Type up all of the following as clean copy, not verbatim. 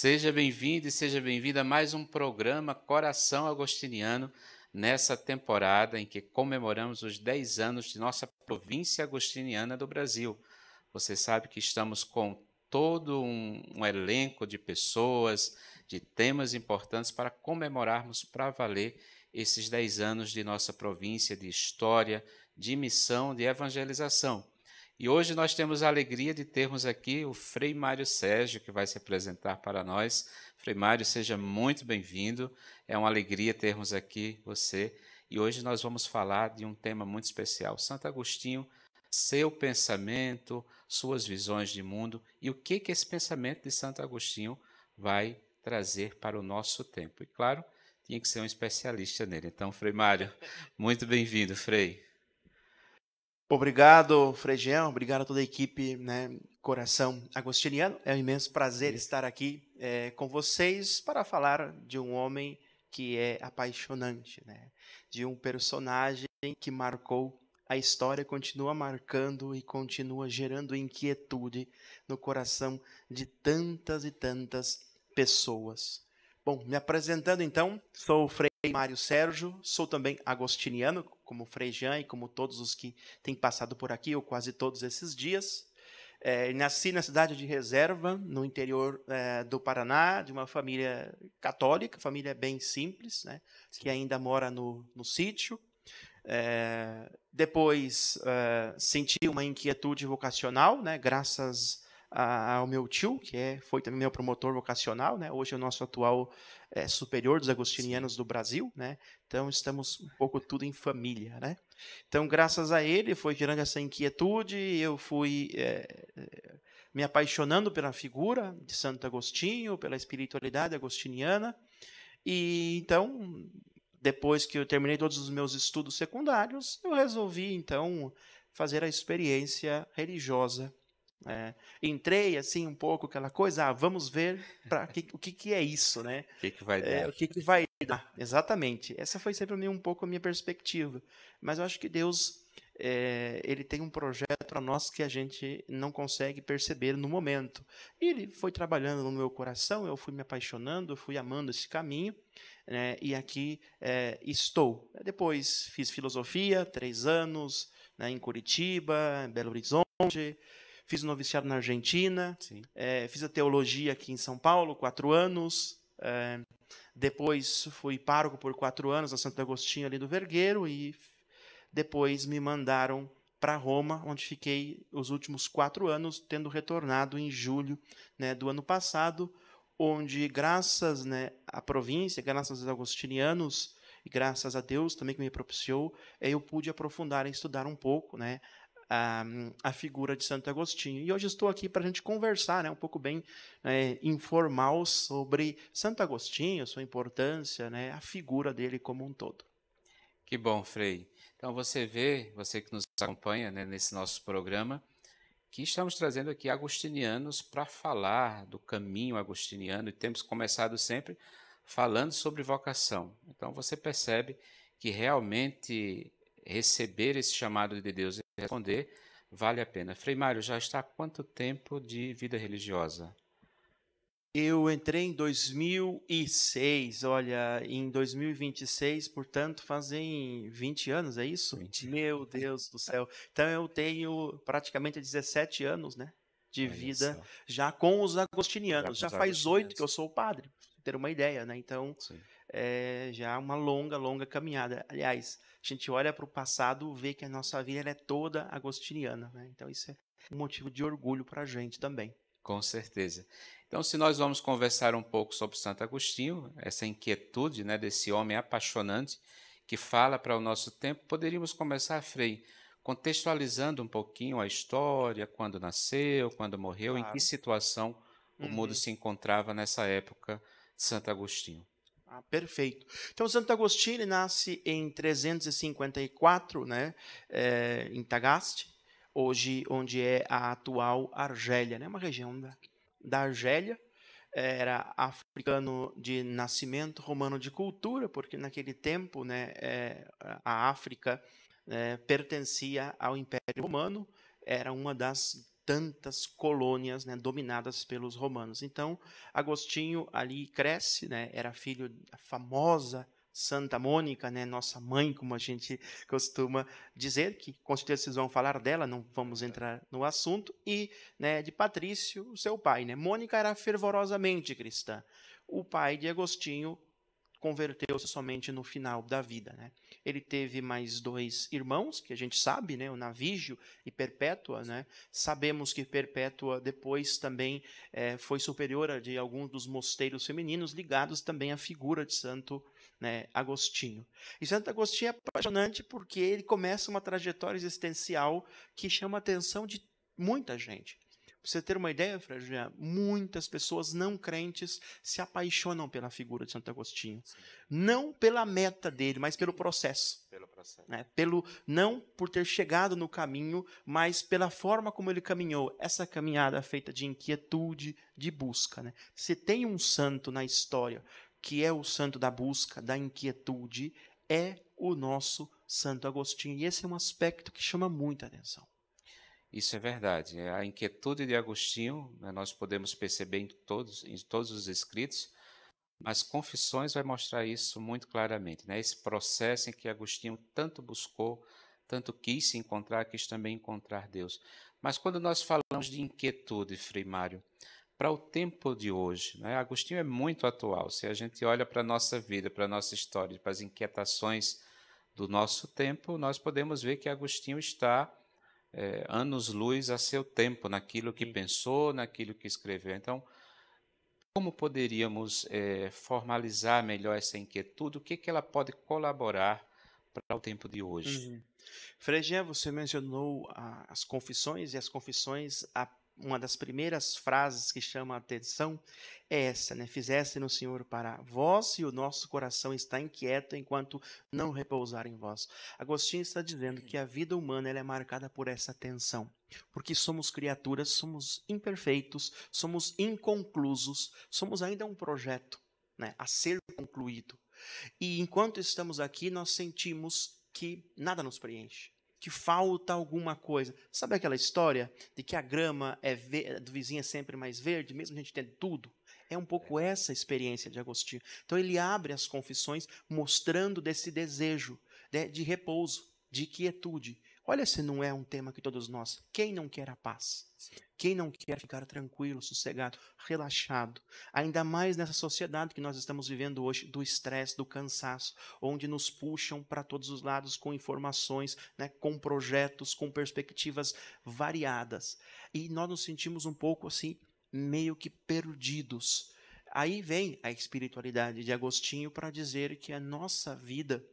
Seja bem-vindo e seja bem-vinda a mais um programa Coração Agostiniano, nessa temporada em que comemoramos os 10 anos de nossa província agostiniana do Brasil. Você sabe que estamos com todo um elenco de pessoas, de temas importantes para comemorarmos para valer esses 10 anos de nossa província, de história, de missão, de evangelização. E hoje nós temos a alegria de termos aqui o Frei Mário Sérgio, que vai se apresentar para nós. Frei Mário, seja muito bem-vindo. É uma alegria termos aqui você. E hoje nós vamos falar de um tema muito especial. Santo Agostinho, seu pensamento, suas visões de mundo e o que esse pensamento de Santo Agostinho vai trazer para o nosso tempo. E claro, tinha que ser um especialista nele. Então, Frei Mário, muito bem-vindo, Frei. Obrigado, Frei Jean, obrigado a toda a equipe, Coração Agostiniano. É um imenso prazer estar aqui com vocês para falar de um homem que é apaixonante, de um personagem que marcou a história, continua marcando e continua gerando inquietude no coração de tantas e tantas pessoas. Bom, me apresentando então, sou o Frei Mário Sérgio, sou também agostiniano, como o Frei Jean e como todos os que têm passado por aqui, ou quase todos esses dias. Nasci na cidade de Reserva, no interior do Paraná, de uma família católica, família bem simples, que ainda mora no sítio. Depois senti uma inquietude vocacional, graças ao meu tio, que foi também meu promotor vocacional, hoje é o nosso atual superior dos agostinianos do Brasil, então estamos um pouco tudo em família, Então, graças a ele, foi gerando essa inquietude, eu fui me apaixonando pela figura de Santo Agostinho, pela espiritualidade agostiniana, e então, depois que eu terminei todos os meus estudos secundários, eu resolvi, então, fazer a experiência religiosa. Entrei, assim, um pouco aquela coisa, vamos ver o que é isso, O que vai dar? o que vai dar, exatamente. Essa foi sempre um pouco a minha perspectiva. Mas eu acho que Deus, ele tem um projeto para nós que a gente não consegue perceber no momento. E ele foi trabalhando no meu coração, eu fui me apaixonando, eu fui amando esse caminho, e aqui estou. Depois fiz filosofia, 3 anos, em Curitiba, em Belo Horizonte, fiz o noviciado na Argentina, fiz a teologia aqui em São Paulo, 4 anos, depois fui pároco por 4 anos na Santo Agostinho ali do Vergueiro e depois me mandaram para Roma, onde fiquei os últimos 4 anos, tendo retornado em julho do ano passado, onde graças à província, graças aos agostinianos e graças a Deus também que me propiciou, eu pude aprofundar e estudar um pouco, a figura de Santo Agostinho. E hoje estou aqui para a gente conversar um pouco bem informal sobre Santo Agostinho, sua importância, a figura dele como um todo. Que bom, Frei. Então você vê, você que nos acompanha, nesse nosso programa, que estamos trazendo aqui agostinianos para falar do caminho agostiniano e temos começado sempre falando sobre vocação. Então você percebe que realmente receber esse chamado de Deus e responder vale a pena. Frei Mário, já está há quanto tempo de vida religiosa? Eu entrei em 2006, olha, em 2026, portanto, fazem 20 anos, é isso? 20. Meu Deus do céu. Então eu tenho praticamente 17 anos, de Olha vida só, já com os já agostinianos. com Já os faz 8 que agostinianos. eu sou padre, pra você ter uma ideia, Então, Sim. já uma longa, longa caminhada. Aliás, a gente olha para o passado e vê que a nossa vida ela é toda agostiniana, Então isso é um motivo de orgulho para a gente também. Com certeza. Então, se nós vamos conversar um pouco sobre Santo Agostinho, essa inquietude, desse homem apaixonante que fala para o nosso tempo, poderíamos começar, Frei, contextualizando um pouquinho a história, quando nasceu, quando morreu, em que Claro. situação o mundo Uhum. se encontrava nessa época de Santo Agostinho. Ah, perfeito. Então, Santo Agostinho ele nasce em 354, em Tagaste, hoje onde é a atual Argélia, uma região da Argélia. Era africano de nascimento, romano de cultura, porque naquele tempo, a África pertencia ao Império Romano, era uma das tantas colônias, né, dominadas pelos romanos. Então, Agostinho ali cresce, né, era filho da famosa Santa Mônica, né, nossa mãe, como a gente costuma dizer, que com certeza vocês vão falar dela, não vamos entrar no assunto, e, né, de Patrício, o seu pai. Né. Mônica era fervorosamente cristã. O pai de Agostinho converteu-se somente no final da vida. Né. Ele teve mais 2 irmãos, que a gente sabe, né, o Navígio e Perpétua. Né. Sabemos que Perpétua depois também foi superior a de alguns dos mosteiros femininos, ligados também à figura de Santo, né, Agostinho. E Santo Agostinho é apaixonante porque ele começa uma trajetória existencial que chama a atenção de muita gente. Para você ter uma ideia, Fradian, muitas pessoas não crentes se apaixonam pela figura de Santo Agostinho. Sim. Não pela meta dele, mas pelo processo. Pelo processo. Né? Não por ter chegado no caminho, mas pela forma como ele caminhou. Essa caminhada feita de inquietude, de busca. Né? Se tem um santo na história que é o santo da busca, da inquietude, é o nosso Santo Agostinho. E esse é um aspecto que chama muita atenção. Isso é verdade. A inquietude de Agostinho, né, nós podemos perceber em todos os escritos, mas Confissões vai mostrar isso muito claramente. Né? Esse processo em que Agostinho tanto buscou, tanto quis se encontrar, quis também encontrar Deus. Mas quando nós falamos de inquietude, Frei Mário, para o tempo de hoje, né? Agostinho é muito atual. Se a gente olha para a nossa vida, para a nossa história, para as inquietações do nosso tempo, nós podemos ver que Agostinho está anos-luz a seu tempo, naquilo que pensou, naquilo que escreveu. Então, como poderíamos formalizar melhor essa inquietude? O que ela pode colaborar para o tempo de hoje? Frei Jean, você mencionou as confissões, e as confissões, uma das primeiras frases que chama a atenção é essa, né? Fizeste no Senhor para vós, e o nosso coração está inquieto enquanto não repousar em vós. Agostinho está dizendo que a vida humana ela é marcada por essa tensão, porque somos criaturas, somos imperfeitos, somos inconclusos, somos ainda um projeto, né, a ser concluído. E enquanto estamos aqui, nós sentimos que nada nos preenche, que falta alguma coisa. Sabe aquela história de que a grama do vizinho é sempre mais verde, mesmo a gente tendo tudo? É um pouco essa experiência de Agostinho. Então ele abre as confissões mostrando desse desejo, né, de repouso, de quietude. Olha se não é um tema que todos nós, quem não quer a paz? Quem não quer ficar tranquilo, sossegado, relaxado? Ainda mais nessa sociedade que nós estamos vivendo hoje, do estresse, do cansaço, onde nos puxam para todos os lados com informações, né, com projetos, com perspectivas variadas. E nós nos sentimos um pouco assim, meio que perdidos. Aí vem a espiritualidade de Agostinho para dizer que a nossa vida,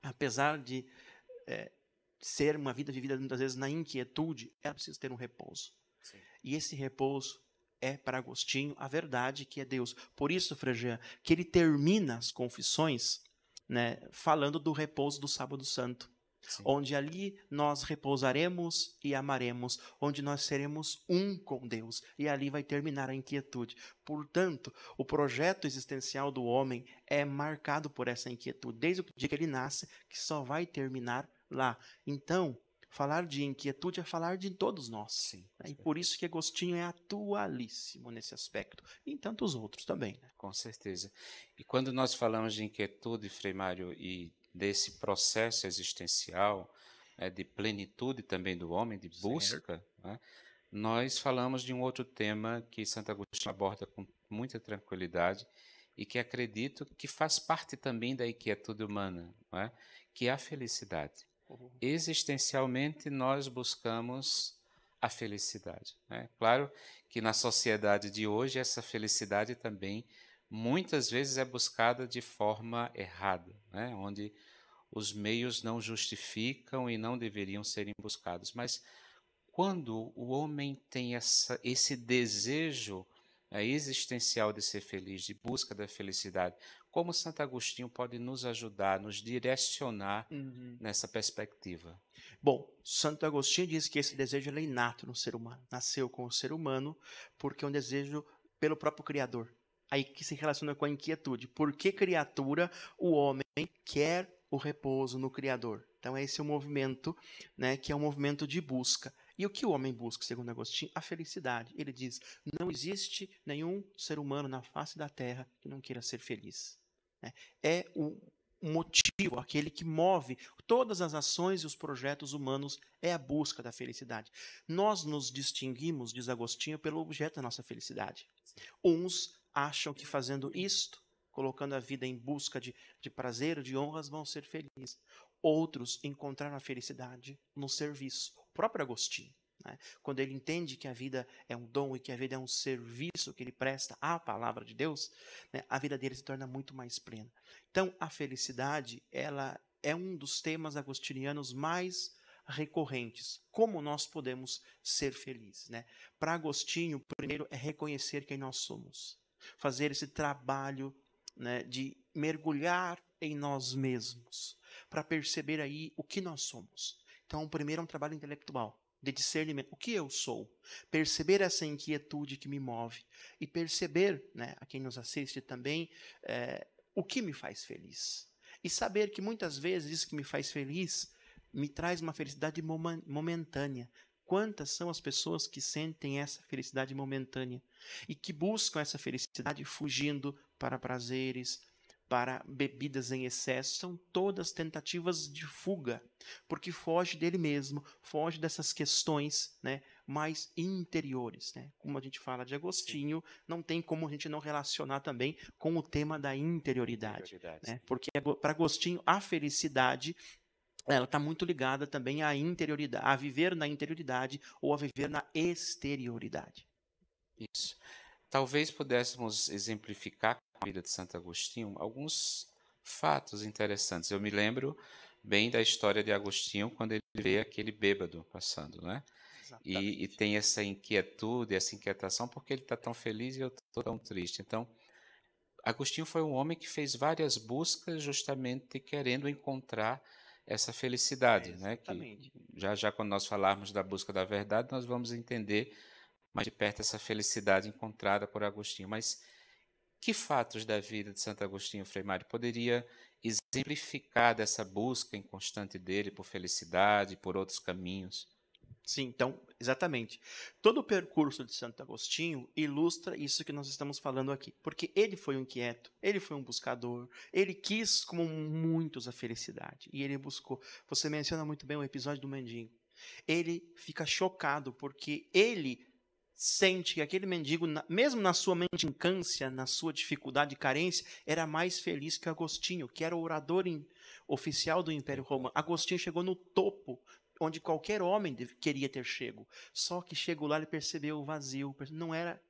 apesar de ser uma vida vivida muitas vezes na inquietude, ela precisa ter um repouso. Sim. E esse repouso é para Agostinho a verdade que é Deus. Por isso, Frei Jean, que ele termina as confissões, né, falando do repouso do Sábado Santo. Sim. Onde ali nós repousaremos e amaremos, onde nós seremos um com Deus. E ali vai terminar a inquietude. Portanto, o projeto existencial do homem é marcado por essa inquietude. Desde o dia que ele nasce, que só vai terminar lá. Então, falar de inquietude é falar de todos nós. Sim, né? E por isso que Agostinho é atualíssimo nesse aspecto. E em tantos outros também. Né? Com certeza. E quando nós falamos de inquietude, Frei Mário, e desse processo existencial, de plenitude também do homem, de busca, né, nós falamos de um outro tema que Santo Agostinho aborda com muita tranquilidade e que acredito que faz parte também da inquietude humana, né, que é a felicidade. Existencialmente, nós buscamos a felicidade. Né? Claro que na sociedade de hoje, essa felicidade também muitas vezes é buscada de forma errada, né? Onde os meios não justificam e não deveriam serem buscados. Mas quando o homem tem esse desejo existencial de ser feliz, de busca da felicidade, como Santo Agostinho pode nos ajudar, nos direcionar nessa perspectiva? Bom, Santo Agostinho diz que esse desejo é inato no ser humano. Nasceu com o ser humano porque é um desejo pelo próprio Criador. Aí que se relaciona com a inquietude. Por que criatura o homem quer o repouso no Criador? Então esse é o movimento, né, que é um movimento de busca. E o que o homem busca, segundo Agostinho? A felicidade. Ele diz: não existe nenhum ser humano na face da terra que não queira ser feliz. Né? É o motivo, aquele que move todas as ações e os projetos humanos, é a busca da felicidade. Nós nos distinguimos, diz Agostinho, pelo objeto da nossa felicidade. Uns acham que fazendo isto, colocando a vida em busca de prazer, de honras, vão ser felizes. Outros encontraram a felicidade no serviço. O próprio Agostinho, né? Quando ele entende que a vida é um dom e que a vida é um serviço que ele presta à palavra de Deus, né, a vida dele se torna muito mais plena. Então, a felicidade, ela é um dos temas agostinianos mais recorrentes. Como nós podemos ser felizes, né? Para Agostinho, primeiro é reconhecer quem nós somos. Fazer esse trabalho, né, de mergulhar em nós mesmos, para perceber aí o que nós somos. Então, primeiro é um trabalho intelectual, de discernimento. O que eu sou? Perceber essa inquietude que me move. E perceber, né, a quem nos assiste também, o que me faz feliz. E saber que muitas vezes isso que me faz feliz me traz uma felicidade momentânea. Quantas são as pessoas que sentem essa felicidade momentânea e que buscam essa felicidade fugindo para prazeres, para bebidas em excesso? São todas tentativas de fuga, porque foge dele mesmo, foge dessas questões, né, mais interiores. Né? Como a gente fala de Agostinho, não tem como a gente não relacionar também com o tema da interioridade. Né? Porque para Agostinho, a felicidade ela está muito ligada também à interioridade, a viver na interioridade ou a viver na exterioridade. Isso. Talvez pudéssemos exemplificar com a vida de Santo Agostinho alguns fatos interessantes. Eu me lembro bem da história de Agostinho quando ele vê aquele bêbado passando, né? E tem essa inquietude, essa inquietação, porque ele está tão feliz e eu estou tão triste. Então, Agostinho foi um homem que fez várias buscas justamente querendo encontrar essa felicidade, né? Que já quando nós falarmos da busca da verdade, nós vamos entender mais de perto essa felicidade encontrada por Agostinho. Mas que fatos da vida de Santo Agostinho, Frei Mário, poderia exemplificar dessa busca inconstante dele por felicidade, por outros caminhos? Sim, então, exatamente. Todo o percurso de Santo Agostinho ilustra isso que nós estamos falando aqui. Porque ele foi um inquieto, ele foi um buscador, ele quis, como muitos, a felicidade. E ele buscou. Você menciona muito bem o episódio do mendigo. Ele fica chocado porque ele sente que aquele mendigo, mesmo na sua mendicância, na sua dificuldade e carência, era mais feliz que Agostinho, que era o orador oficial do Império Romano. Agostinho chegou no topo, onde qualquer homem queria ter chego. Só que chegou lá e percebeu o vazio,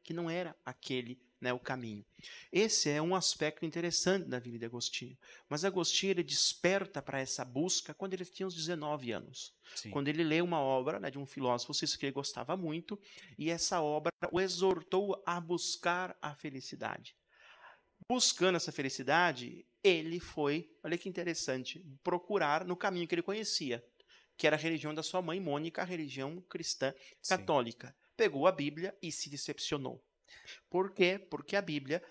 que não era aquele, né, o caminho. Esse é um aspecto interessante da vida de Agostinho. Mas Agostinho ele desperta para essa busca quando ele tinha uns 19 anos. Sim. Quando ele lê uma obra, né, de um filósofo suíço que ele gostava muito, e essa obra o exortou a buscar a felicidade. Buscando essa felicidade, ele foi, olha que interessante, procurar no caminho que ele conhecia, que era a religião da sua mãe Mônica, a religião cristã católica. Sim. Pegou a Bíblia e se decepcionou. Por quê? Porque a Bíblia,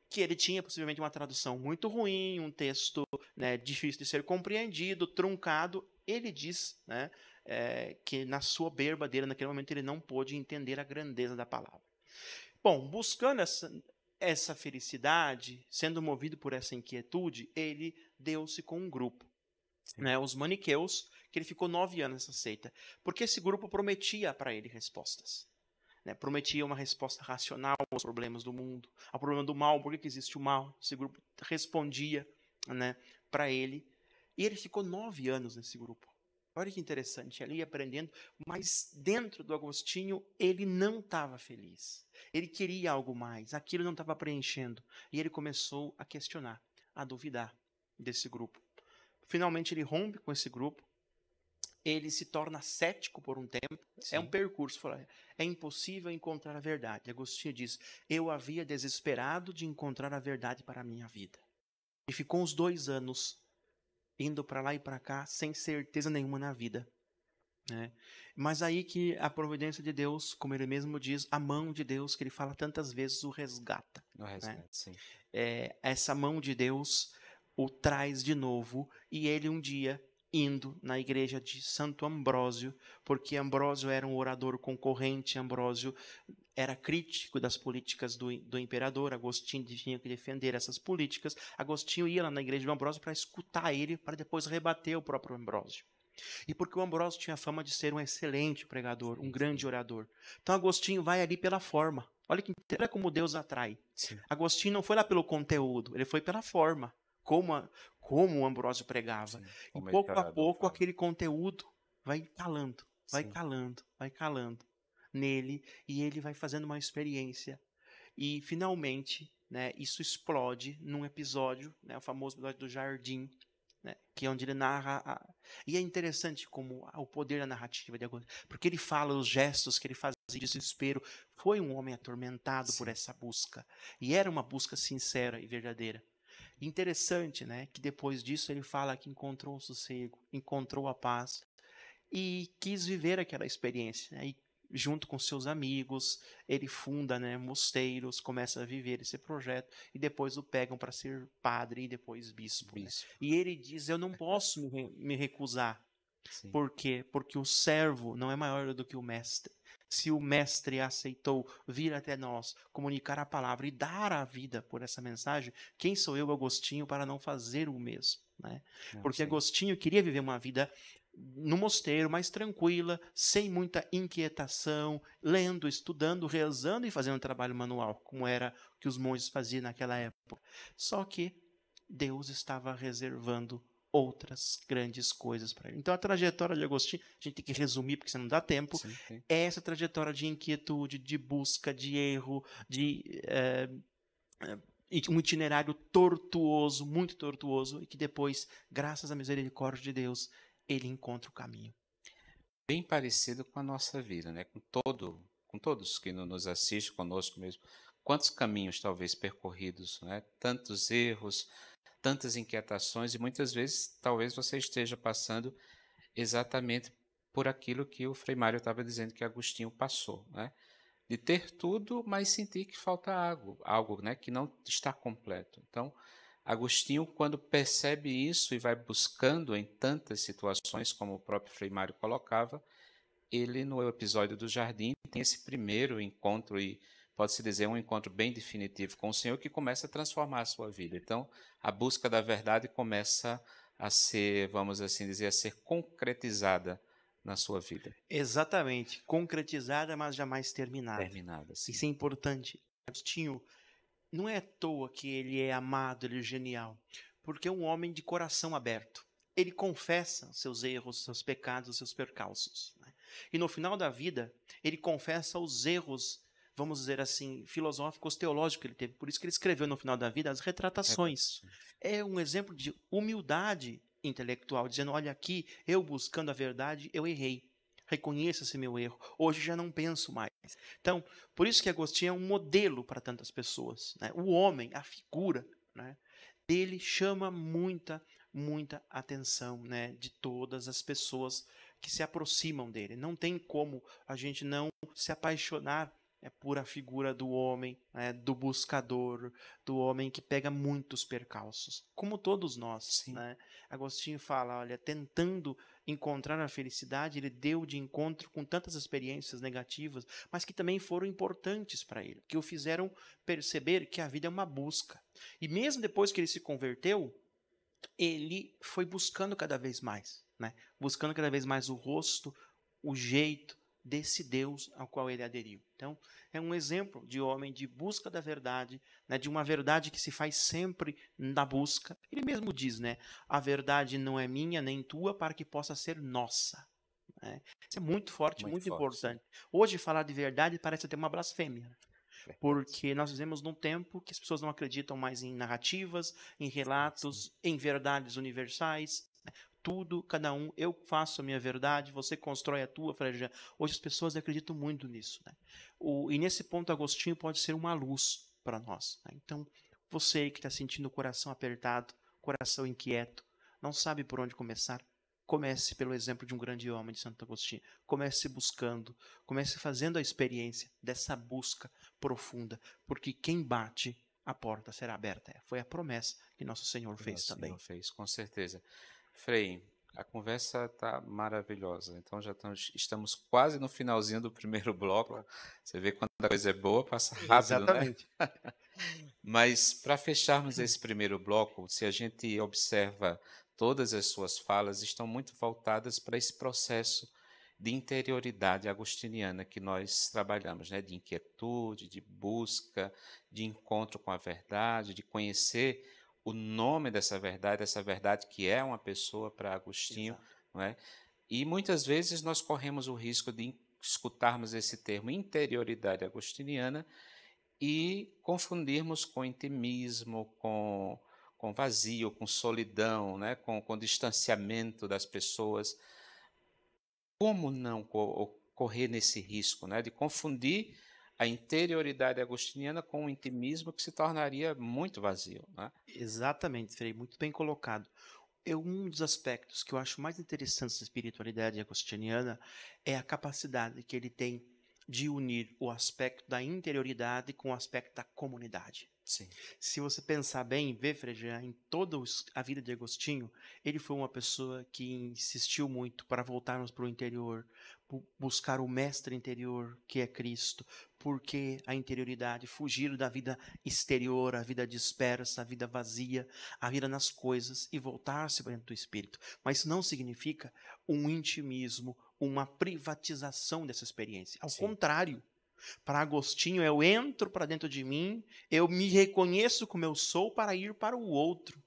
que ele tinha possivelmente uma tradução muito ruim, um texto, né, difícil de ser compreendido, truncado, ele diz, né, que na sua soberba dele, naquele momento, ele não pôde entender a grandeza da palavra. Bom, buscando essa felicidade, sendo movido por essa inquietude, ele deu-se com um grupo, né, os maniqueus, que ele ficou 9 anos nessa seita, porque esse grupo prometia para ele respostas. Né, prometia uma resposta racional aos problemas do mundo, ao problema do mal, por que existe o mal. Esse grupo respondia, né, para ele, e ele ficou 9 anos nesse grupo. Olha que interessante, ali aprendendo, mas dentro do Agostinho ele não estava feliz. Ele queria algo mais, aquilo não estava preenchendo. E ele começou a questionar, a duvidar desse grupo. Finalmente ele rompe com esse grupo, ele se torna cético por um tempo. Sim. É um percurso, é impossível encontrar a verdade. Agostinho diz, eu havia desesperado de encontrar a verdade para a minha vida. E ficou uns 2 anos indo para lá e para cá, sem certeza nenhuma na vida. Né? Mas aí que a providência de Deus, como ele mesmo diz, a mão de Deus, que ele fala tantas vezes, o resgata. No resgate, né? Sim. Essa mão de Deus o traz de novo, e ele um dia indo na igreja de Santo Ambrósio, porque Ambrósio era um orador concorrente, Ambrósio era crítico das políticas do imperador, Agostinho tinha que defender essas políticas. Agostinho ia lá na igreja de Ambrósio para escutar ele, para depois rebater o próprio Ambrósio. E porque o Ambrósio tinha fama de ser um excelente pregador, um grande orador. Então Agostinho vai ali pela forma. Olha como Deus atrai. Sim. Agostinho não foi lá pelo conteúdo, ele foi pela forma, como o Ambrósio pregava. Sim, E como esse pouco a orador pouco fala. aquele conteúdo vai calando, vai Sim. calando, vai calando nele, e ele vai fazendo uma experiência. E finalmente, né, isso explode num episódio, né, o famoso episódio do jardim, né, que é onde ele narra. E é interessante como o poder da narrativa de Agostinho, porque ele fala os gestos que ele fazia de desespero. Foi um homem atormentado por Sim. essa busca. E era uma busca sincera e verdadeira. Interessante, né, que depois disso ele fala que encontrou o sossego, encontrou a paz e quis viver aquela experiência, né? E junto com seus amigos, ele funda, né, mosteiros, começa a viver esse projeto e depois o pegam para ser padre e depois bispo, né? Bispo. E ele diz: eu não posso me recusar. Sim. Por quê? Porque o servo não é maior do que o mestre. Se o mestre aceitou vir até nós, comunicar a palavra e dar a vida por essa mensagem, quem sou eu, Agostinho, para não fazer o mesmo, né? Não, Porque sim. Agostinho queria viver uma vida no mosteiro, mais tranquila, sem muita inquietação, lendo, estudando, rezando e fazendo trabalho manual, como era o que os monges faziam naquela época. Só que Deus estava reservando outras grandes coisas para ele. Então a trajetória de Agostinho, a gente tem que resumir porque senão não dá tempo, Sim, sim. é essa trajetória de inquietude, de busca, de erro, de um itinerário tortuoso, muito tortuoso, e que depois, graças à misericórdia de Deus, ele encontra o caminho. Bem parecido com a nossa vida, né? Com todos que nos assistem, conosco mesmo. Quantos caminhos talvez percorridos, né? Tantos erros, tantas inquietações e muitas vezes talvez você esteja passando exatamente por aquilo que o Frei Mário estava dizendo que Agostinho passou, né? De ter tudo, mas sentir que falta algo, né? Que não está completo. Então, Agostinho, quando percebe isso e vai buscando em tantas situações, como o próprio Frei Mário colocava, ele no episódio do jardim tem esse primeiro encontro e pode-se dizer um encontro bem definitivo com o Senhor que começa a transformar a sua vida. Então, a busca da verdade começa a ser, vamos assim dizer, a ser concretizada na sua vida. Exatamente, concretizada, mas jamais terminada. Terminada, sim. Isso é importante. Agostinho, não é à toa que ele é amado, ele é genial, porque é um homem de coração aberto. Ele confessa seus erros, seus pecados, seus percalços, né? E no final da vida, ele confessa os erros, vamos dizer assim, filosóficos, teológicos que ele teve. Por isso que ele escreveu no final da vida as retratações. É um exemplo de humildade intelectual, dizendo: olha aqui, eu buscando a verdade, eu errei. Reconheça esse meu erro. Hoje já não penso mais. Então, por isso que Agostinho é um modelo para tantas pessoas, né? O homem, a figura, né, dele chama muita atenção, né, de todas as pessoas que se aproximam dele. Não tem como a gente não se apaixonar por a figura do homem, né, do buscador, do homem que pega muitos percalços, como todos nós, Sim. né? Agostinho fala, olha, tentando encontrar a felicidade, ele deu de encontro com tantas experiências negativas, mas que também foram importantes para ele, que o fizeram perceber que a vida é uma busca. E mesmo depois que ele se converteu, ele foi buscando cada vez mais, né? Buscando cada vez mais o rosto, o jeito desse Deus ao qual ele aderiu. Então, é um exemplo de homem de busca da verdade, né? De uma verdade que se faz sempre na busca. Ele mesmo diz, né? A verdade não é minha nem tua para que possa ser nossa. Né? Isso é muito forte, Muito muito forte, sim. importante. Hoje, falar de verdade parece até uma blasfêmia. Verdade. Porque nós vivemos num tempo que as pessoas não acreditam mais em narrativas, em relatos, em verdades universais. Tudo, cada um, eu faço a minha verdade, você constrói a tua. Hoje as pessoas acreditam muito nisso. Né? E nesse ponto, Agostinho pode ser uma luz para nós. Né? Então, você que está sentindo o coração apertado, coração inquieto, não sabe por onde começar, comece pelo exemplo de um grande homem de Santo Agostinho. Comece buscando, comece fazendo a experiência dessa busca profunda, porque quem bate, a porta será aberta. Foi a promessa que nosso Senhor Que fez nosso também. Senhor fez, com certeza. Frei, A conversa está maravilhosa. Então já estamos quase no finalzinho do primeiro bloco. Você vê quando a coisa é boa, passa rápido, né? Exatamente. Mas para fecharmos esse primeiro bloco, se a gente observa todas as suas falas, estão muito voltadas para esse processo de interioridade agostiniana que nós trabalhamos, né? De inquietude, de busca, de encontro com a verdade, de conhecer o nome dessa verdade, essa verdade que é uma pessoa para Agostinho, Exato. não é? E muitas vezes nós corremos o risco de escutarmos esse termo interioridade agostiniana e confundirmos com intimismo, com vazio, com solidão, né? Com distanciamento das pessoas. Como não correr nesse risco, né? De confundir a interioridade agostiniana com o intimismo que se tornaria muito vazio, né? Exatamente, Frei, muito bem colocado. Um dos aspectos que eu acho mais interessantes da espiritualidade agostiniana é a capacidade que ele tem de unir o aspecto da interioridade com o aspecto da comunidade. Sim, Se você pensar bem, ver, Frejá, em toda a vida de Agostinho, ele foi uma pessoa que insistiu muito para voltarmos para o interior, buscar o mestre interior, que é Cristo, porque a interioridade, fugir da vida exterior, a vida dispersa, a vida vazia, a vida nas coisas e voltar-se para dentro do Espírito. Mas isso não significa um intimismo, uma privatização dessa experiência. Ao sim, contrário, para Agostinho, eu entro para dentro de mim, eu me reconheço como eu sou para ir para o outro.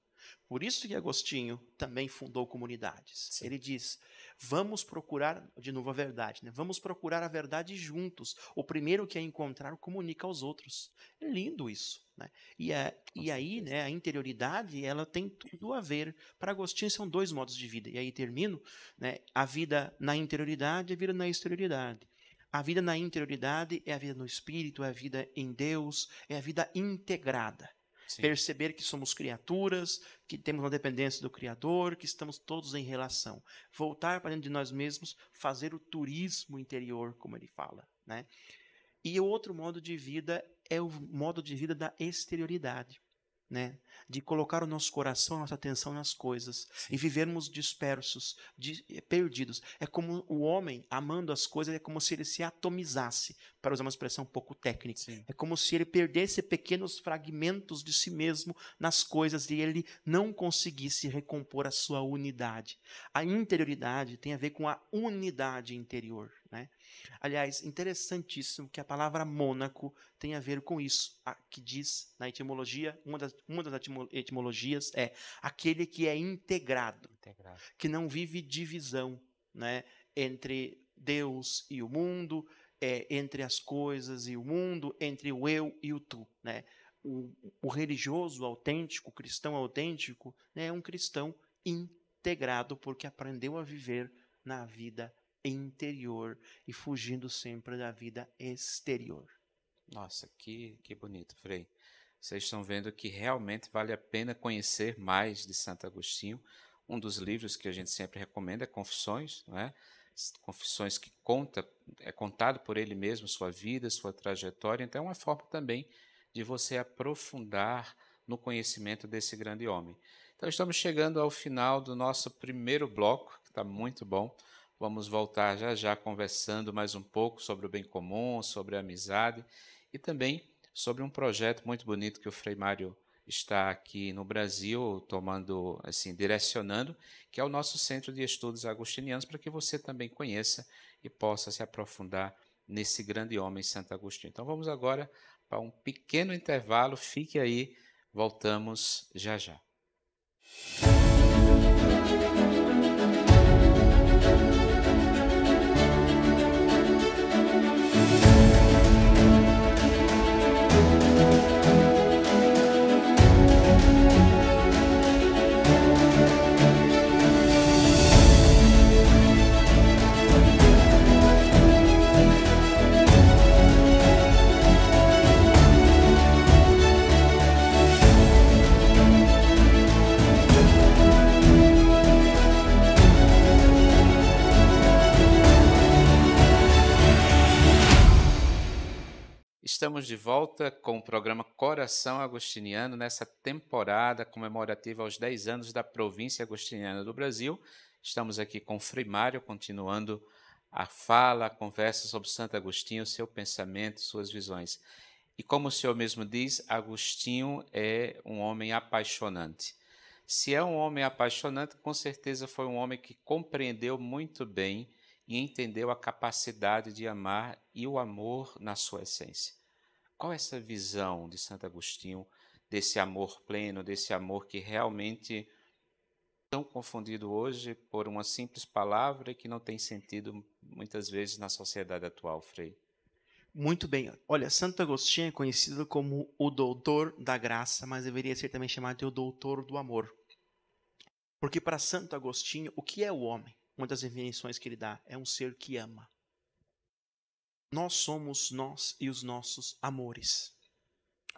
Por isso que Agostinho também fundou comunidades. sim, Ele diz: vamos procurar, de novo a verdade, né? Vamos procurar a verdade juntos. O primeiro que a encontrar comunica aos outros. É lindo isso, né? com E aí, certeza. né, a interioridade, ela tem tudo a ver. Para Agostinho são dois modos de vida. E aí termino, né? A vida na interioridade e a vida na exterioridade. A vida na interioridade é a vida no Espírito, é a vida em Deus, é a vida integrada. Sim, Perceber que somos criaturas, que temos uma dependência do Criador, que estamos todos em relação. Voltar para dentro de nós mesmos, fazer o turismo interior, como ele fala, né? E o outro modo de vida é o modo de vida da exterioridade, né? De colocar o nosso coração, a nossa atenção nas coisas e sim, vivermos dispersos, perdidos. É como o homem, amando as coisas, é como se ele se atomizasse, para usar uma expressão um pouco técnica. sim, É como se ele perdesse pequenos fragmentos de si mesmo nas coisas e ele não conseguisse recompor a sua unidade. A interioridade tem a ver com a unidade interior, né? Aliás, interessantíssimo que a palavra mônaco tem a ver com isso, que diz na etimologia, uma das etimologias é aquele que é integrado, integrado. que não vive divisão, né, entre Deus e o mundo, entre as coisas e o mundo, entre o eu e o tu, né? O religioso autêntico, o cristão autêntico, né, é um cristão integrado porque aprendeu a viver na vida interior e fugindo sempre da vida exterior. Nossa, que bonito, Frei. Vocês estão vendo que realmente vale a pena conhecer mais de Santo Agostinho. Um dos livros que a gente sempre recomenda é Confissões, não é? Confissões que é contado por ele mesmo, sua vida, sua trajetória. Então é uma forma também de você aprofundar no conhecimento desse grande homem. Então estamos chegando ao final do nosso primeiro bloco, que está muito bom. Vamos voltar já já conversando mais um pouco sobre o bem comum, sobre a amizade e também sobre um projeto muito bonito que o Frei Mário está aqui no Brasil tomando, assim, direcionando, que é o nosso Centro de Estudos Agostinianos, para que você também conheça e possa se aprofundar nesse grande homem Santo Agostinho. Então vamos agora para um pequeno intervalo, fique aí, voltamos já já. Estamos de volta com o programa Coração Agostiniano nessa temporada comemorativa aos 10 anos da província agostiniana do Brasil. Estamos aqui com o Frei Mário, continuando a fala, a conversa sobre Santo Agostinho, seu pensamento, suas visões. E como o senhor mesmo diz, Agostinho é um homem apaixonante. Se é um homem apaixonante, com certeza foi um homem que compreendeu muito bem e entendeu a capacidade de amar e o amor na sua essência. Qual é essa visão de Santo Agostinho, desse amor pleno, desse amor que realmente é tão confundido hoje por uma simples palavra que não tem sentido muitas vezes na sociedade atual, Frei? Muito bem. Olha, Santo Agostinho é conhecido como o doutor da graça, mas deveria ser também chamado de o doutor do amor. Porque para Santo Agostinho, o que é o homem? Uma das definições que ele dá é um ser que ama. Nós somos nós e os nossos amores.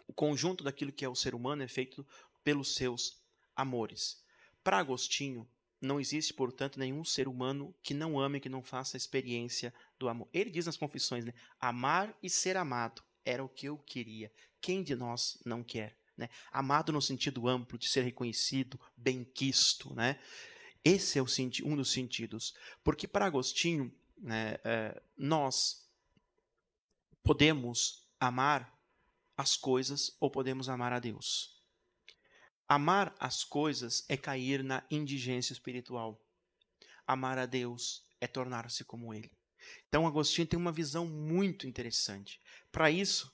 O conjunto daquilo que é o ser humano é feito pelos seus amores. Para Agostinho, não existe, portanto, nenhum ser humano que não ame, que não faça a experiência do amor. Ele diz nas Confissões, né? Amar e ser amado era o que eu queria. Quem de nós não quer? Né? Amado no sentido amplo, de ser reconhecido, benquisto. Né? Esse é um dos sentidos. Porque para Agostinho, né, nós podemos amar as coisas ou podemos amar a Deus. Amar as coisas é cair na indigência espiritual. Amar a Deus é tornar-se como Ele. Então, Agostinho tem uma visão muito interessante. Para isso,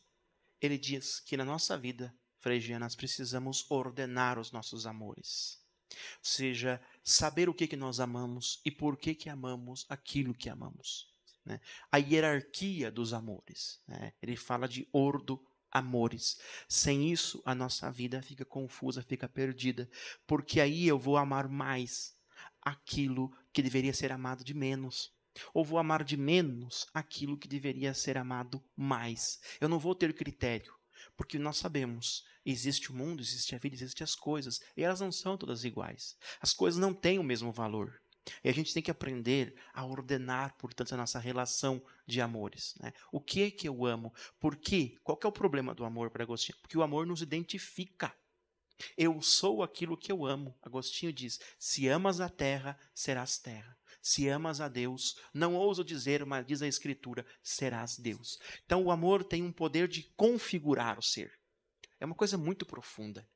ele diz que na nossa vida, Frei, nós precisamos ordenar os nossos amores. Ou seja, saber o que nós amamos e por que amamos aquilo que amamos. Né? A hierarquia dos amores. Né? Ele fala de ordo amores. Sem isso, a nossa vida fica confusa, fica perdida. Porque aí eu vou amar mais aquilo que deveria ser amado de menos. Ou vou amar de menos aquilo que deveria ser amado mais. Eu não vou ter critério. Porque nós sabemos, existe o mundo, existe a vida, existem as coisas, e elas não são todas iguais. As coisas não têm o mesmo valor. E a gente tem que aprender a ordenar, portanto, a nossa relação de amores. Né? O que é que eu amo? Por quê? Qual que é o problema do amor para Agostinho? Porque o amor nos identifica. Eu sou aquilo que eu amo. Agostinho diz, se amas a terra, serás terra. Se amas a Deus, não ouso dizer, mas diz a Escritura, serás Deus. Então o amor tem um poder de configurar o ser. É uma coisa muito profunda.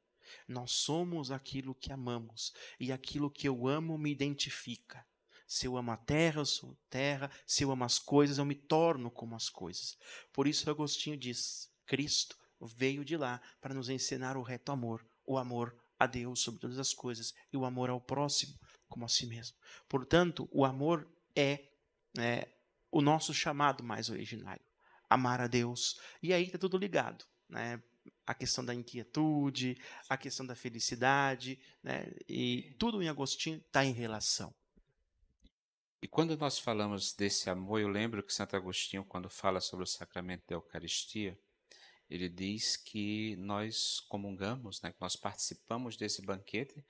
Nós somos aquilo que amamos. E aquilo que eu amo me identifica. Se eu amo a terra, eu sou terra. Se eu amo as coisas, eu me torno como as coisas. Por isso Agostinho diz, Cristo veio de lá para nos ensinar o reto amor. O amor a Deus sobre todas as coisas e o amor ao próximo como a si mesmo. Portanto, o amor é o nosso chamado mais originário. Amar a Deus. E aí está tudo ligado. Né? A questão da inquietude, a questão da felicidade, né? E tudo em Agostinho está em relação. E quando nós falamos desse amor, eu lembro que Santo Agostinho, quando fala sobre o sacramento da Eucaristia, ele diz que nós comungamos, né, que nós participamos desse banquete,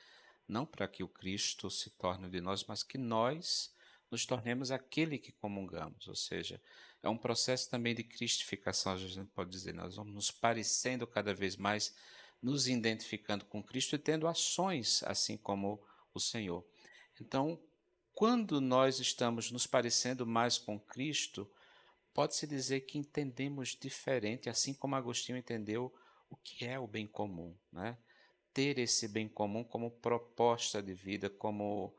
não para que o Cristo se torne de nós, mas que nós nos tornemos aquele que comungamos. Ou seja, é um processo também de cristificação, a gente pode dizer. Nós vamos nos parecendo cada vez mais, nos identificando com Cristo e tendo ações assim como o Senhor. Então, quando nós estamos nos parecendo mais com Cristo, pode-se dizer que entendemos diferente, assim como Agostinho entendeu o que é o bem comum, né? Ter esse bem comum como proposta de vida, como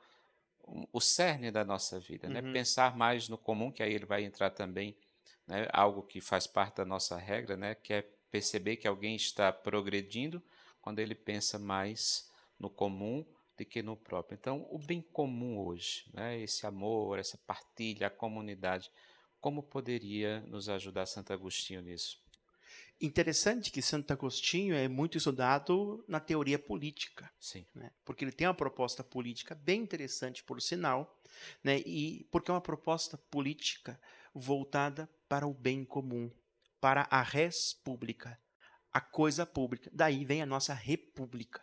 o cerne da nossa vida, né? Uhum. Pensar mais no comum, que aí ele vai entrar também, né? Algo que faz parte da nossa regra, né? Que é perceber que alguém está progredindo quando ele pensa mais no comum do que no próprio. Então, o bem comum hoje, né? Esse amor, essa partilha, a comunidade, como poderia nos ajudar Santo Agostinho nisso? Interessante que Santo Agostinho é muito estudado na teoria política, Sim. né? Porque ele tem uma proposta política bem interessante, por sinal, né? E porque é uma proposta política voltada para o bem comum, para a res pública, a coisa pública. Daí vem a nossa república.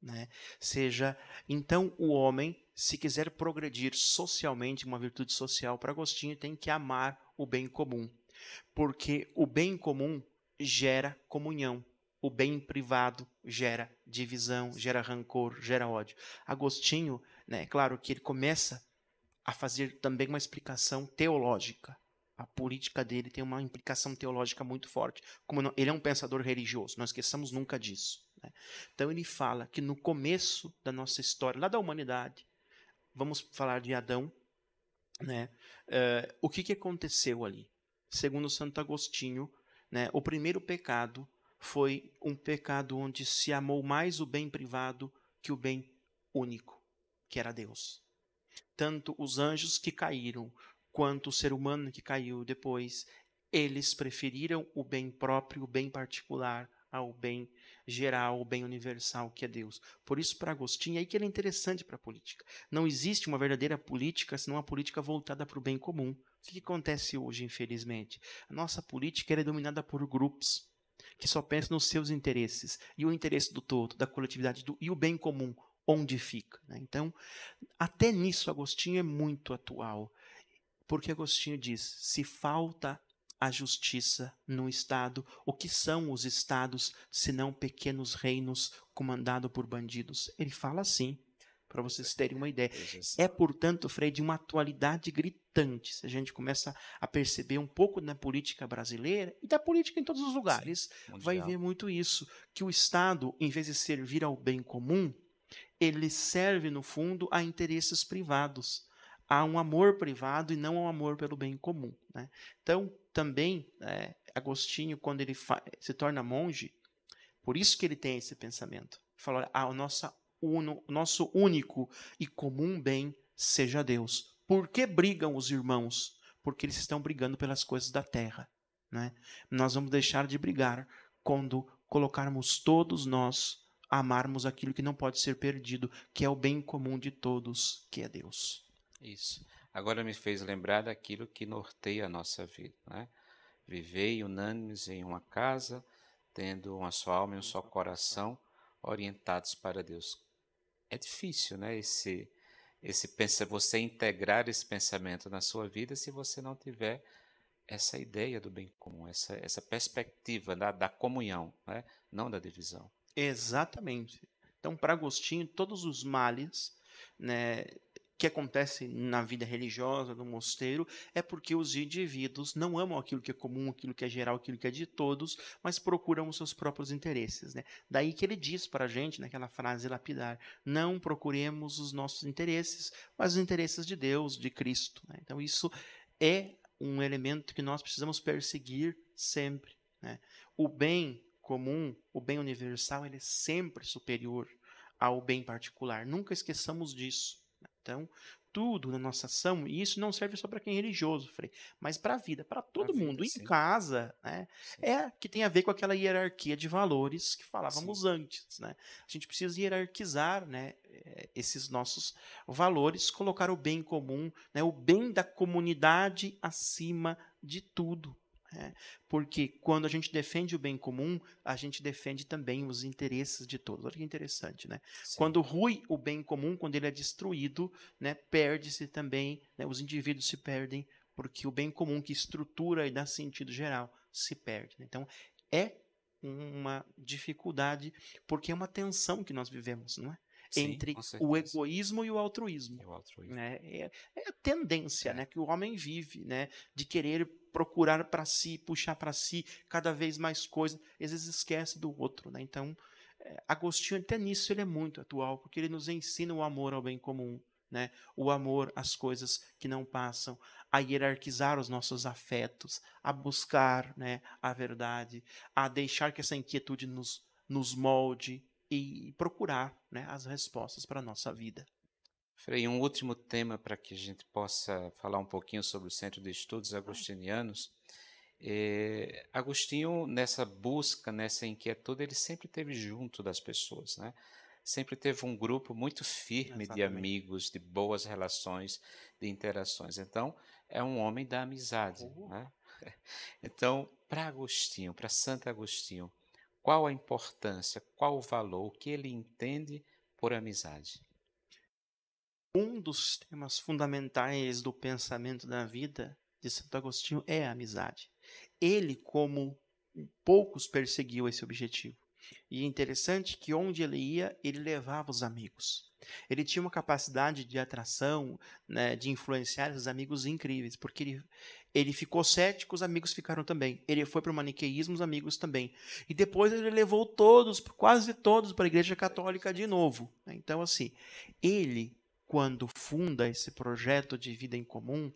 Né? Seja, então o homem, se quiser progredir socialmente, uma virtude social para Agostinho, tem que amar o bem comum, porque o bem comum gera comunhão, o bem privado gera divisão, gera rancor, gera ódio. Agostinho né? Claro que ele começa a fazer também uma explicação teológica. A política dele tem uma implicação teológica muito forte. Ele é um pensador religioso, não esqueçamos nunca disso, né? Então ele fala que no começo da nossa história, lá da humanidade, vamos falar de Adão, né? O que aconteceu ali? Segundo Santo Agostinho, né, o primeiro pecado foi um pecado onde se amou mais o bem privado que o bem único, que era Deus. Tanto os anjos que caíram, quanto o ser humano que caiu depois, eles preferiram o bem próprio, o bem particular, ao bem geral, o bem universal, que é Deus. Por isso, para Agostinho, é aí que ele é interessante para a política. Não existe uma verdadeira política, senão uma política voltada para o bem comum. O que acontece hoje, infelizmente? A nossa política é dominada por grupos que só pensam nos seus interesses, e o interesse do todo, da coletividade, e o bem comum, onde fica, né? Então, até nisso, Agostinho é muito atual, porque Agostinho diz: se falta a justiça no Estado, o que são os Estados senão pequenos reinos comandados por bandidos? Ele fala assim, para vocês terem uma ideia. É, portanto, Frei, de uma atualidade gritante. Se a gente começa a perceber um pouco na política brasileira e da política em todos os lugares, vai ver muito isso, que o Estado, em vez de servir ao bem comum, ele serve, no fundo, a interesses privados. Há um amor privado e não um amor pelo bem comum, né? Então, também, Agostinho, quando ele se torna monge, por isso que ele tem esse pensamento. Fala: o nosso único e comum bem seja Deus. Por que brigam os irmãos? Porque eles estão brigando pelas coisas da terra, né? Nós vamos deixar de brigar quando colocarmos todos nós a amarmos aquilo que não pode ser perdido, que é o bem comum de todos, que é Deus. Isso. Agora me fez lembrar daquilo que norteia a nossa vida, né? Vivei unânimes em uma casa, tendo uma só alma e um só coração, orientados para Deus. É difícil, né? Você integrar esse pensamento na sua vida se você não tiver essa ideia do bem comum, essa perspectiva da comunhão, né? Não da divisão. Exatamente. Então, para Agostinho, todos os males, né, que acontecem na vida religiosa, no mosteiro, é porque os indivíduos não amam aquilo que é comum, aquilo que é geral, aquilo que é de todos, mas procuram os seus próprios interesses, né? Daí que ele diz para a gente, naquela frase lapidar: não procuremos os nossos interesses, mas os interesses de Deus, de Cristo, né? Então, isso é um elemento que nós precisamos perseguir sempre, né? O bem comum, o bem universal, ele é sempre superior ao bem particular. Nunca esqueçamos disso. Então, tudo na nossa ação, e isso não serve só para quem é religioso, Frei, mas para a vida, para todo mundo, em casa, né? É que tem a ver com aquela hierarquia de valores que falávamos antes, né? A gente precisa hierarquizar, né, esses nossos valores, colocar o bem comum, né, o bem da comunidade acima de tudo. Porque quando a gente defende o bem comum, a gente defende também os interesses de todos. Olha que interessante, né? Quando rui o bem comum, quando ele é destruído, né, perde-se também, né, os indivíduos se perdem, porque o bem comum que estrutura e dá sentido geral se perde, né? Então, é uma dificuldade, porque é uma tensão que nós vivemos, não é? Entre o egoísmo e o altruísmo. Né? É a tendência, né, que o homem vive, né, de querer procurar para si, puxar para si cada vez mais coisas, às vezes esquece do outro, né? Então, Agostinho, até nisso, ele é muito atual, porque ele nos ensina o amor ao bem comum, né? O amor às coisas que não passam, a hierarquizar os nossos afetos, a buscar, né, a verdade, a deixar que essa inquietude nos molde e procurar, né, as respostas para a nossa vida. Frei, um último tema para que a gente possa falar um pouquinho sobre o Centro de Estudos Agostinianos. Agostinho, nessa busca, nessa inquietude, ele sempre esteve junto das pessoas, né? Sempre teve um grupo muito firme de amigos, de boas relações, de interações. Então, é um homem da amizade, né? Então, para Agostinho, para Santo Agostinho, qual a importância, qual o valor, o que ele entende por amizade? Um dos temas fundamentais do pensamento da vida de Santo Agostinho é a amizade. Ele, como poucos, perseguiu esse objetivo. E é interessante que onde ele ia, ele levava os amigos. Ele tinha uma capacidade de atração, né, de influenciar os amigos incríveis, porque ele ficou cético, os amigos ficaram também. Ele foi para o maniqueísmo, os amigos também. E depois ele levou todos, quase todos, para a Igreja Católica de novo. Então, assim, ele, quando funda esse projeto de vida em comum,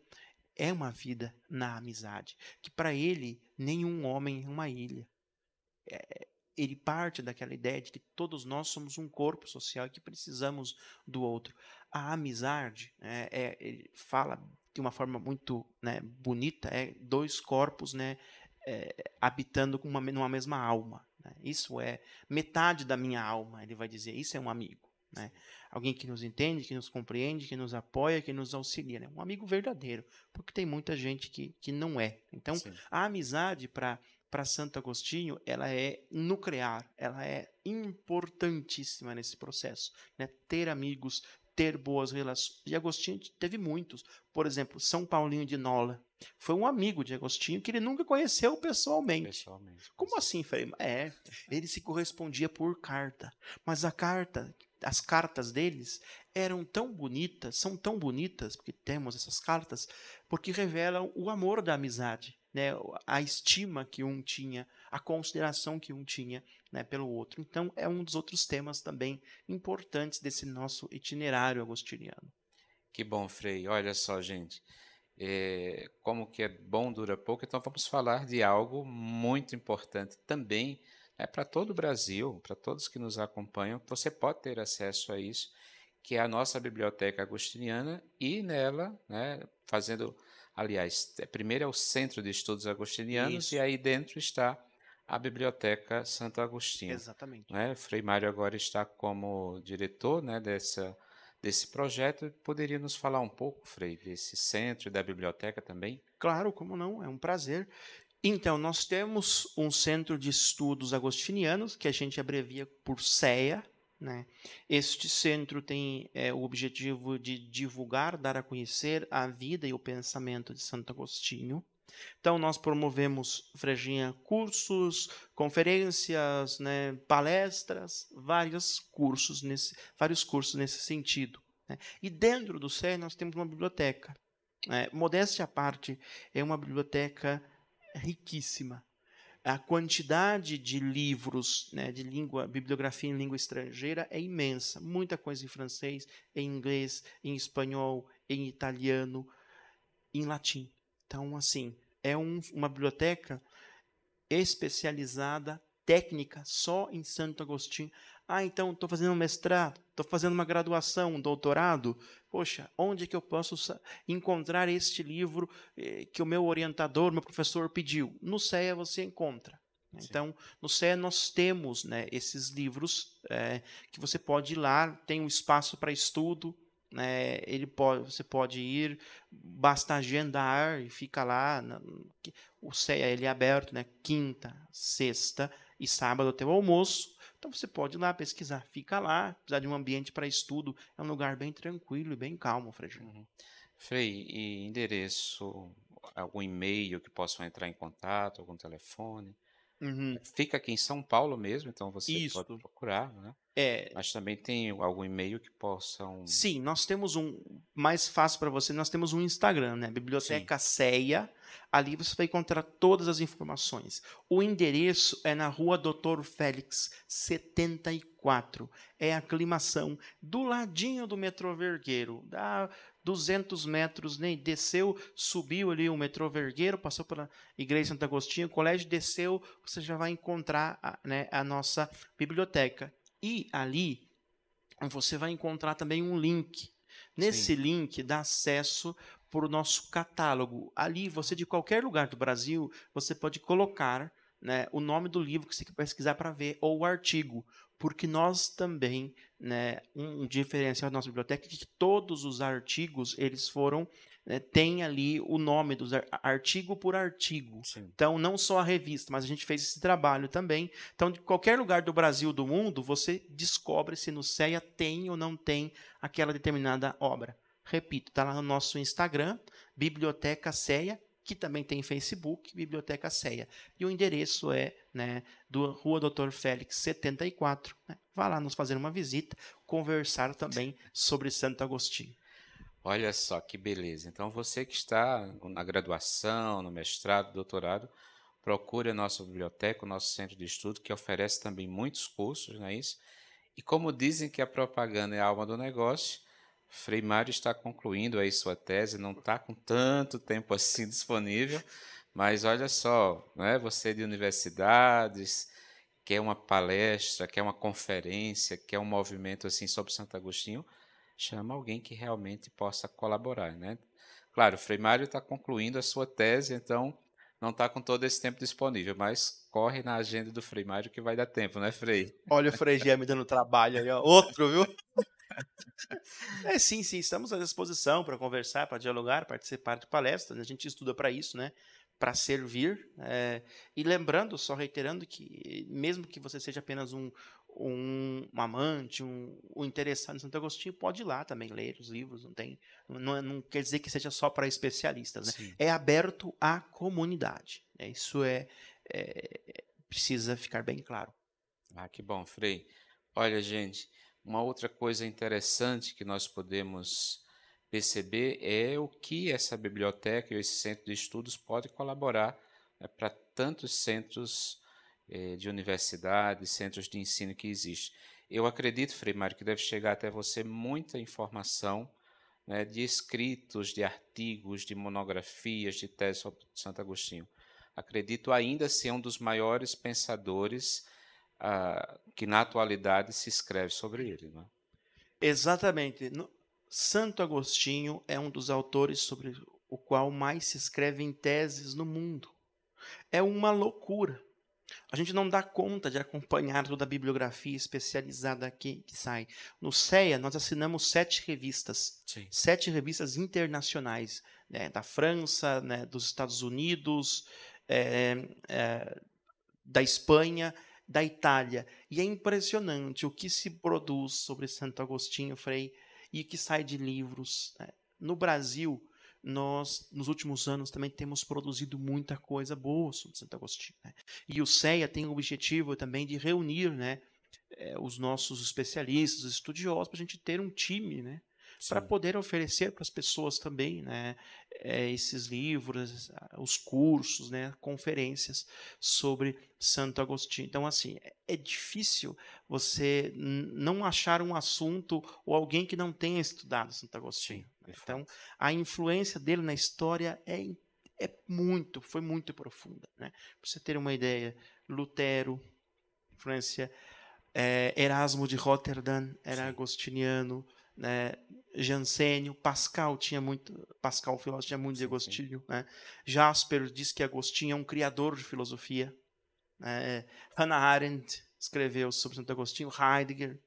é uma vida na amizade, que para ele nenhum homem é uma ilha. Ele parte daquela ideia de que todos nós somos um corpo social e que precisamos do outro. A amizade, né, ele fala de uma forma muito, né, bonita, é dois corpos, né, habitando numa mesma alma. Né? Isso é metade da minha alma, ele vai dizer. Isso é um amigo. Né? Alguém que nos entende, que nos compreende, que nos apoia, que nos auxilia. Né? Um amigo verdadeiro, porque tem muita gente que não é. Então, Sim. a amizade para Santo Agostinho, ela é nuclear, ela é importantíssima nesse processo. Né? Ter amigos, ter boas relações. E Agostinho teve muitos. Por exemplo, São Paulinho de Nola foi um amigo de Agostinho que ele nunca conheceu pessoalmente. Como assim, Frei? Ele se correspondia por carta. Mas as cartas deles eram tão bonitas, são tão bonitas, porque temos essas cartas, porque revelam o amor da amizade. Né, a estima que um tinha, a consideração que um tinha, né, pelo outro. Então, é um dos outros temas também importantes desse nosso itinerário agostiniano. Que bom, Frei. Olha só, gente, como que é bom dura pouco, então vamos falar de algo muito importante também, para todo o Brasil, para todos que nos acompanham. Você pode ter acesso a isso, que é a nossa biblioteca agostiniana, e nela, né, aliás, primeiro é o Centro de Estudos Agostinianos, e Isso, aí dentro está a Biblioteca Santo Agostinho. exatamente. Né? Frei Mário agora está como diretor, né, desse projeto. Poderia nos falar um pouco, Frei, desse centro e da biblioteca também? Claro, como não, é um prazer. Então, nós temos um centro de estudos agostinianos, que a gente abrevia por CEA. Né? Este centro tem o objetivo de divulgar, dar a conhecer a vida e o pensamento de Santo Agostinho. Então, nós promovemos, Frejinha, cursos, conferências, né, palestras, vários cursos nesse sentido. Né? E dentro do CEA nós temos uma biblioteca. Modéstia à parte, é uma biblioteca riquíssima. A quantidade de livros, né, de bibliografia em língua estrangeira é imensa. Muita coisa em francês, em inglês, em espanhol, em italiano, em latim. Então, assim, é uma biblioteca especializada, técnica, só em Santo Agostinho. Então, estou fazendo um mestrado, estou fazendo uma graduação, um doutorado. Poxa, onde é que eu posso encontrar este livro que o meu orientador, meu professor pediu? No CEA você encontra. Sim. Então, no CEA nós temos, né, esses livros que você pode ir lá, tem um espaço para estudo. Você pode ir, basta agendar e fica lá. O CEA ele é aberto, né, quinta, sexta e sábado até o almoço. Então você pode ir lá pesquisar, fica lá, precisar de um ambiente para estudo, é um lugar bem tranquilo e bem calmo, Frejinho. Uhum. Frei, e endereço, algum e-mail que possam entrar em contato, algum telefone? Uhum. Fica aqui em São Paulo mesmo, então você pode Isso. procurar, né? Mas também tem algum e-mail que possam. Sim, nós temos mais fácil para você, nós temos um Instagram, né? Sim, Biblioteca CEA. Ali você vai encontrar todas as informações. O endereço é na Rua Doutor Félix, 74. É a aclimação do ladinho do metrô Vergueiro. Dá 200 metros, né? Desceu, subiu ali o metrô Vergueiro, passou pela Igreja Santo Agostinho, o colégio desceu, você já vai encontrar né, a nossa biblioteca. E ali você vai encontrar também um link. Nesse sim. link dá acesso para o nosso catálogo. Ali, você de qualquer lugar do Brasil, você pode colocar, né, o nome do livro que você quer pesquisar para ver, ou o artigo, porque nós também, né, um diferencial da nossa biblioteca é que todos os artigos eles foram tem ali o nome dos artigo por artigo. Sim. Então, não só a revista, mas a gente fez esse trabalho também. Então, de qualquer lugar do Brasil, do mundo, você descobre se no CEA tem ou não tem aquela determinada obra. Repito, está lá no nosso Instagram, Biblioteca CEA, que também tem Facebook, Biblioteca CEA. E o endereço é, né, do Rua Doutor Félix 74. Né? Vá lá nos fazer uma visita, conversar também sobre Santo Agostinho. Olha só que beleza. Então, você que está na graduação, no mestrado, doutorado, procure a nossa biblioteca, o nosso centro de estudo, que oferece também muitos cursos, não é isso? E como dizem que a propaganda é a alma do negócio, Frei Mário está concluindo aí sua tese, não está com tanto tempo assim disponível, mas olha só, né? Você de universidades, quer uma palestra, quer uma conferência, quer um movimento assim sobre Santo Agostinho, chama alguém que realmente possa colaborar, né? Claro, o Frei Mário está concluindo a sua tese, então não está com todo esse tempo disponível, mas corre na agenda do Frei Mário que vai dar tempo, né, Frei? Olha o Frei Gé me dando trabalho aí, ó. Outro, viu? Sim, estamos à disposição para conversar, para dialogar, participar de palestras. Né? A gente estuda para isso, né? Para servir. E lembrando, só reiterando, que mesmo que você seja apenas um amante, um interessado em Santo Agostinho, pode ir lá também ler os livros. Não quer dizer que seja só para especialistas. Né? Sim. É aberto à comunidade. Né? Isso precisa ficar bem claro. Ah, que bom, Frei. Olha, gente, uma outra coisa interessante que nós podemos perceber é o que essa biblioteca e esse centro de estudos pode colaborar, né, para tantos centros de universidades, centros de ensino que existem. Eu acredito, Frei Mário, que deve chegar até você muita informação, né, de escritos, de artigos, de monografias, de teses sobre Santo Agostinho. Acredito ainda ser um dos maiores pensadores que na atualidade se escreve sobre ele. Né? Exatamente. Santo Agostinho é um dos autores sobre o qual mais se escreve em teses no mundo. É uma loucura. A gente não dá conta de acompanhar toda a bibliografia especializada aqui que sai. No CEA, nós assinamos 7 revistas. Sim. 7 revistas internacionais, né, da França, né, dos Estados Unidos, da Espanha, da Itália. E é impressionante o que se produz sobre Santo Agostinho, Frei, e o que sai de livros. Né? No Brasil, nós, nos últimos anos, também temos produzido muita coisa boa sobre Santo Agostinho. Né? E o CEA tem o objetivo também de reunir, né, os nossos especialistas, estudiosos, para a gente ter um time, né, para poder oferecer para as pessoas também, né, esses livros, os cursos, né, conferências sobre Santo Agostinho. Então, assim, é difícil você não achar um assunto ou alguém que não tenha estudado Santo Agostinho. Sim, Né? Então, a influência dele na história foi muito profunda. Né? Para você ter uma ideia, Lutero, influência, Erasmo de Roterdã era agostiniano, né? Jansênio, Pascal, o filósofo, tinha muito de Agostinho. Né? Jasper diz que Agostinho é um criador de filosofia. Hannah Arendt escreveu sobre Santo Agostinho, Heidegger.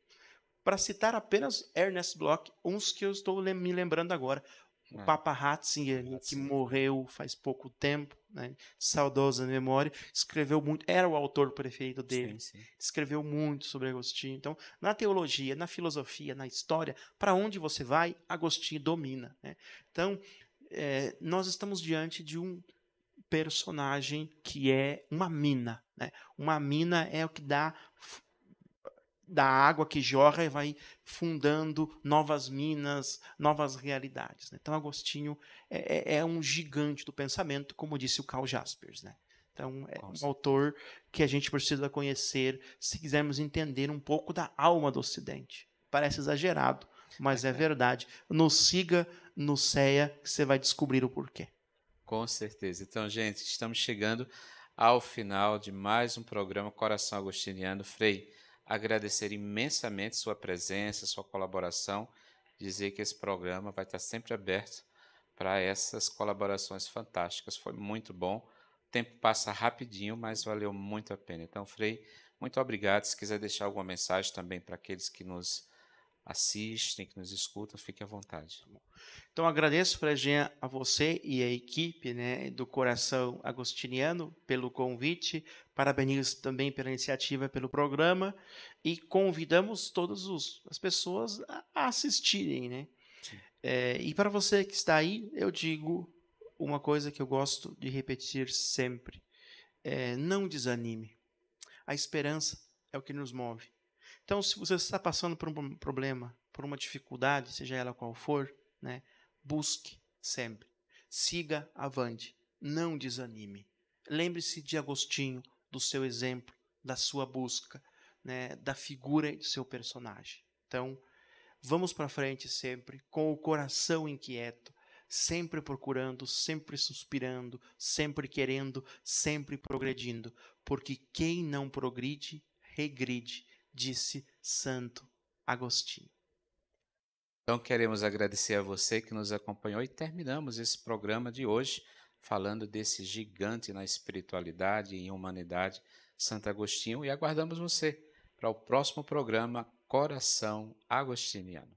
Para citar apenas Ernest Bloch, uns que eu estou me lembrando agora. O Papa Ratzinger, que morreu faz pouco tempo, né? Saudosa memória, escreveu muito, era o autor preferido dele, escreveu muito sobre Agostinho. Então, na teologia, na filosofia, na história, para onde você vai, Agostinho domina. Né? Então, nós estamos diante de um personagem que é uma mina. Né? Uma mina é o que dá da água que jorra e vai fundando novas minas, novas realidades. Né? Então, Agostinho é um gigante do pensamento, como disse o Karl Jaspers. Né? Então, é um autor que a gente precisa conhecer se quisermos entender um pouco da alma do Ocidente. Parece exagerado, mas é verdade. Nos siga no CEA que você vai descobrir o porquê. Com certeza. Então, gente, estamos chegando ao final de mais um programa Coração Agostiniano. Frei, agradecer imensamente sua presença, sua colaboração, dizer que esse programa vai estar sempre aberto para essas colaborações fantásticas. Foi muito bom. O tempo passa rapidinho, mas valeu muito a pena. Então, Frei, muito obrigado. Se quiser deixar alguma mensagem também para aqueles que nos assistem, que nos escutam, fique à vontade. Então, agradeço, Freginha, a você e a equipe, né, do Coração Agostiniano pelo convite, parabenizo também pela iniciativa, pelo programa, e convidamos todas as pessoas a assistirem. Né? E para você que está aí, eu digo uma coisa que eu gosto de repetir sempre é: não desanime. A esperança é o que nos move. Então, se você está passando por um problema, por uma dificuldade, seja ela qual for, né, busque sempre. Siga avante. Não desanime. Lembre-se de Agostinho, do seu exemplo, da sua busca, né, da figura do seu personagem. Então, vamos para frente sempre, com o coração inquieto, sempre procurando, sempre suspirando, sempre querendo, sempre progredindo, porque quem não progride, regride, disse Santo Agostinho. Então, queremos agradecer a você que nos acompanhou e terminamos esse programa de hoje falando desse gigante na espiritualidade e humanidade, Santo Agostinho, e aguardamos você para o próximo programa Coração Agostiniano.